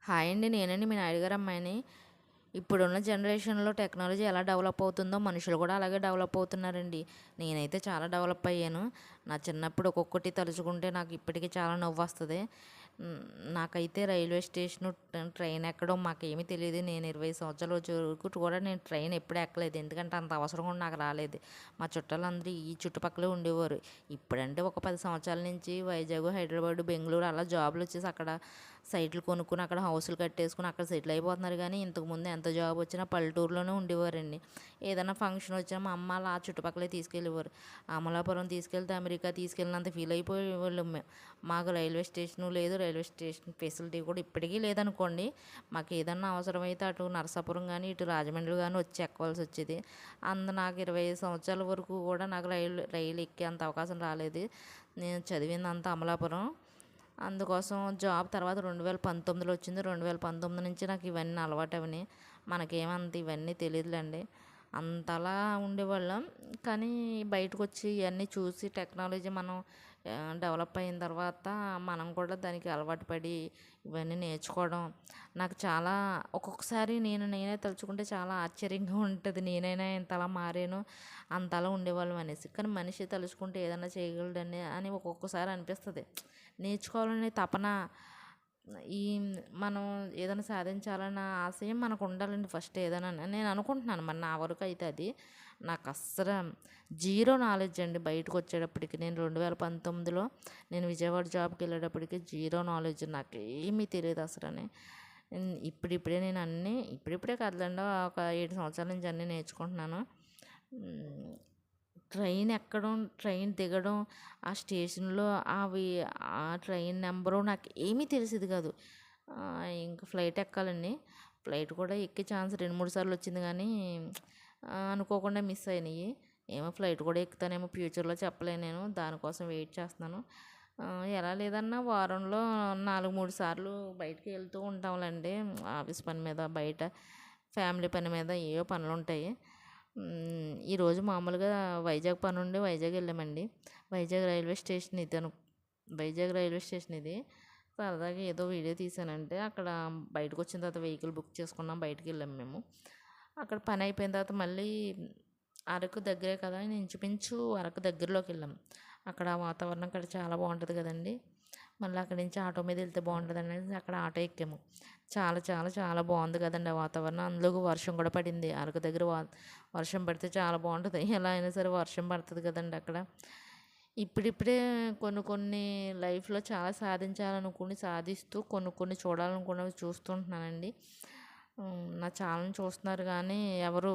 Hi అండి. నేనండి మీ నాయుడు గారి అమ్మాయిని. ఇప్పుడున్న జనరేషన్‌లో టెక్నాలజీ ఎలా డెవలప్ అవుతుందో మనుషులు కూడా అలాగే డెవలప్ అవుతున్నారండి. నేనైతే చాలా డెవలప్ అయ్యాను. నా చిన్నప్పుడు ఒక్కొక్కటి తలుచుకుంటే నాకు ఇప్పటికీ చాలా నవ్వొస్తది. హ్మ్. నాకైతే రైల్వే స్టేషను, ట్రైన్ ఎక్కడం మాకేమీ తెలీదు. నేను 20 సంవత్సరాలు వచ్చే వరకు కూడా నేను ట్రైన్ ఎప్పుడు ఎక్కలేదు. ఎందుకంటే అంత అవసరం కూడా నాకు రాలేదు. మా చుట్టాలందరూ ఈ చుట్టుపక్కలే ఉండేవారు. ఇప్పుడంటే ఒక 10 సంవత్సరాల నుంచి వైజాగ్, హైదరాబాద్, బెంగుళూరు అలా జాబ్‌లు వచ్చేసి అక్కడ సైట్లు కొనుక్కొని అక్కడ హౌస్‌లు కట్టేసుకొని అక్కడ సెటిల్ అయిపోతున్నారు. కానీ ఇంతకుముందు ఎంత జాబ్ వచ్చినా పల్లెటూరులోనే ఉండేవారండి. ఏదైనా ఫంక్షన్ వచ్చినా మా అమ్మ అలా ఆ చుట్టుపక్కలే తీసుకెళ్ళేవారు. అమలాపురం తీసుకెళ్తే అమెరికా తీసుకెళ్ళినంత ఫీల్ అయిపోయేవాళ్ళం మేము. మాకు రైల్వే స్టేషను లేదు. రైల్వే స్టేషన్ ఫెసిలిటీ కూడా ఇప్పటికీ లేదనుకోండి. మాకు ఏదన్నా అవసరమైతే అటు నరసాపురం కానీ ఇటు రాజమండ్రి కానీ వచ్చి ఎక్కవలసి వచ్చేది. నాకు 25 సంవత్సరాల వరకు కూడా నాకు రైలు ఎక్కేంత అవకాశం రాలేదు. నేను చదివిందంతా అమలాపురం. అందుకోసం జాబ్ తర్వాత 2019లో వచ్చింది. 2019 నుంచి నాకు ఇవన్నీ అలవాటవని. మనకేమంత ఇవన్నీ తెలీదులేండి. అంతలా ఉండేవాళ్ళం. కానీ బయటకొచ్చి ఇవన్నీ చూసి టెక్నాలజీ మనం డెవలప్ అయిన తర్వాత మనం కూడా దానికి అలవాటు పడి ఇవన్నీ నేర్చుకోవడం నాకు చాలా ఒక్కొక్కసారి నేనే తలుచుకుంటే చాలా ఆశ్చర్యంగా ఉంటుంది. నేనైనా ఇంతలా మారాను, అంతలా ఉండేవాళ్ళం అనేసి. కానీ మనిషి తలుచుకుంటే ఏదైనా చేయగలడని అని ఒక్కొక్కసారి అనిపిస్తుంది. నేర్చుకోవాలనే తపన, ఈ మనం ఏదైనా సాధించాలన్న ఆశయం మనకు ఉండాలండి ఫస్ట్ ఏదైనా. నేను అనుకుంటున్నాను మరి నా వరకు అయితే అది. నాకు అస్సలు జీరో నాలెడ్జ్ అండి బయటకు వచ్చేటప్పటికి. నేను 2019లో నేను విజయవాడ జాబ్కి వెళ్ళేటప్పటికి జీరో నాలెడ్జ్, నాకు ఏమీ తెలియదు అసలని. ఇప్పుడిప్పుడే నేను అన్నీ ఇప్పుడిప్పుడే కదలండి, ఒక 7 సంవత్సరాల నుంచి అన్నీ నేర్చుకుంటున్నాను. ట్రైన్ ఎక్కడం, ట్రైన్ దిగడం, ఆ స్టేషన్లో ఆ ట్రైన్ నెంబరు నాకు ఏమీ తెలిసేది కాదు. ఇంకా ఫ్లైట్ ఎక్కాలండి. ఫ్లైట్ కూడా ఎక్కే ఛాన్స్ 2-3 సార్లు వచ్చింది కానీ అనుకోకుండా మిస్ అయినాయి. ఏమో ఫ్లైట్ కూడా ఎక్కుతానేమో ఫ్యూచర్లో చెప్పలేను. నేను దానికోసం వెయిట్ చేస్తున్నాను. ఎలా లేదన్నా వారంలో 4-3 సార్లు బయటికి వెళ్తూ ఉంటాంలేండి. ఆఫీస్ పని మీద, బయట ఫ్యామిలీ పని మీద ఏవో పనులు ఉంటాయి. ఈరోజు మామూలుగా వైజాగ్ పని ఉండి వైజాగ్ వెళ్ళామండి. Vizag railway station Vizag railway station ఇది. సరదాగా ఏదో వీడియో తీసానంటే అక్కడ బయటకు వచ్చిన తర్వాత వెహికల్ బుక్ చేసుకున్నాం, బయటికి వెళ్ళాము మేము. అక్కడ పని అయిపోయిన తర్వాత మళ్ళీ అరకు దగ్గరే కదా అని ఇంచుమించు అరకు దగ్గరలోకి వెళ్ళాం. అక్కడ వాతావరణం అక్కడ చాలా బాగుంటుంది కదండి. మళ్ళీ అక్కడి నుంచి ఆటో మీద వెళ్తే బాగుంటుంది అనేసి అక్కడ ఆటో ఎక్కాము. చాలా చాలా చాలా బాగుంది కదండి ఆ వాతావరణం. అందులో వర్షం కూడా పడింది. అరకు దగ్గర వర్షం పడితే చాలా బాగుంటుంది. ఎలా అయినా సరే వర్షం పడుతుంది కదండి అక్కడ. ఇప్పుడిప్పుడే కొన్ని కొన్ని లైఫ్లో చాలా సాధించాలనుకుని సాధిస్తూ కొన్ని కొన్ని చూడాలనుకున్నవి చూస్తుంటున్నానండి. నా ఛానల్ చూస్తున్నారు కానీ ఎవరు